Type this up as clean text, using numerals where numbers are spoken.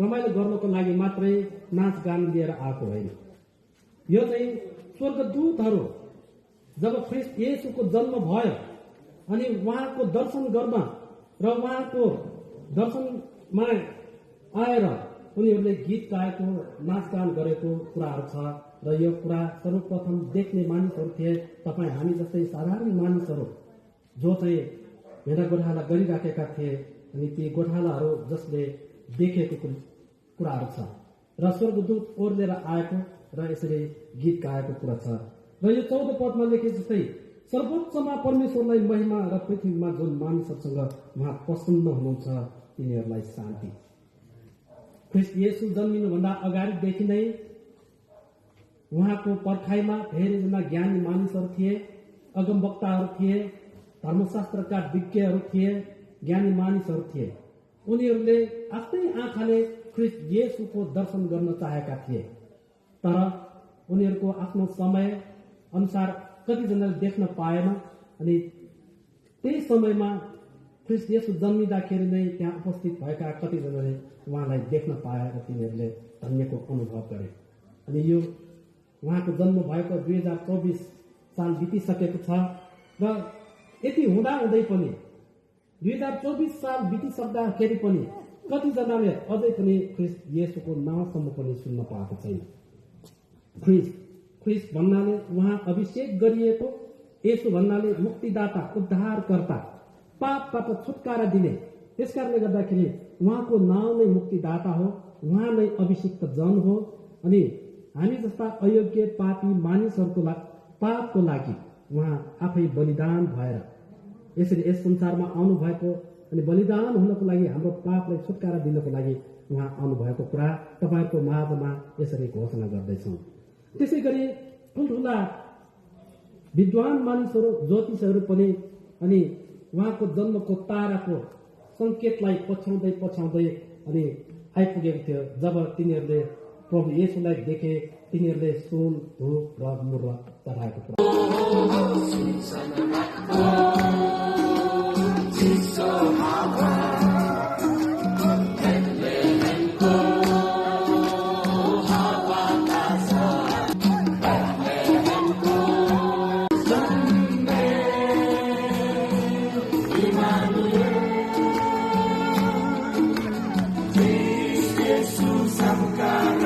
रमाइलो गर्नको लागि मात्रै नाचगान लिएर आएको होइन। यो चाहिँ स्वर्गदूतहरू जब ख्रीष्ट येशूको जन्म भयो अनि उहाँको दर्शन गर्न र उहाँको दर्शनमा आएर उनीहरूले गीत गाएको नाचगान गरेको कुराहरू छ र यो कुरा सर्वप्रथम देख्ने मानिसहरू थिए। तपाईँ हामी जस्तै साधारण मानिसहरू जो चाहिँ भेडा गोठाला गरिराखेका थिए अनि ती गोठालाहरू जसले देखेको कुराहरू छ र स्वर्गदूत ओर्लेर आएको र यसरी गीत गाएको कुरा छ। र यो 14 पदमा लेखे जस्तै सर्वोच्चमा परमेश्वरलाई महिमा र पृथ्वीमा जुन मानिसहरूसँग उहाँ प्रसन्न हुनुहुन्छ तिनीहरूलाई शान्ति। ख्रीष्ट येशू जन्मिनुभन्दा अगाडिदेखि नै उहाँको पर्खाइमा धेरैजना ज्ञानी मानिसहरू थिए, अगमवक्ताहरू थिए, धर्मशास्त्रका विज्ञहरू थिए, ज्ञानी मानिसहरू थिए। उनीहरूले आफ्नै आँखाले ख्रीष्ट येशूको दर्शन गर्न चाहेका थिए, तर उनीहरूको आफ्नो समय अनुसार कतिजनाले देख्न पाएन। अनि त्यही समयमा ख्रीष्ट येशू जन्मिँदाखेरि नै त्यहाँ उपस्थित भएका कतिजनाले उहाँलाई देख्न पाए र तिनीहरूले धन्यको अनुभव गरे। अनि यो उहाँको जन्म भएको 2024 साल बितिसकेको छ र यति हुँदाहुँदै पनि 2024 साल बितिसक्दाखेरि पनि कतिजनाले अझै पनि ख्रीष्ट येशूको नाउँसम्म पनि सुन्न पाएको छैन। ख्रीष्ट भन्नाले उहाँ अभिषेक गरिएको, येशू भन्नाले मुक्तिदाता, उद्धारकर्ता, पापबाट छुटकारा दिने। त्यसकारणले गर्दाखेरि उहाँको नाउँ नै मुक्तिदाता हो, उहाँ नै अभिषिक्त जन हो। अनि हामी जस्ता अयोग्य पापी मानिसहरूको पापको लागि उहाँ आफै बलिदान भएर यसरी यस संसारमा आउनु भएको अनि बलिदान हुनको लागि हाम्रो पापलाई छुटकारा दिनको लागि उहाँ आउनु भएको कुरा तपाईहरुको माझमा यसरी घोषणा गर्दैछौँ। त्यसै गरी ठुल्ठुला विद्वान मानिसहरू, ज्योतिषहरू पनि अनि उहाँको जन्मको ताराको संकेतलाई पछ्याउँदै अनि आइपुगेको थियो। जब तिनीहरूले प्रभु येशूलाई देखे, तिनीहरूले सुन, धूप र मुर्र चढाएको कुरा। Jesus, some God.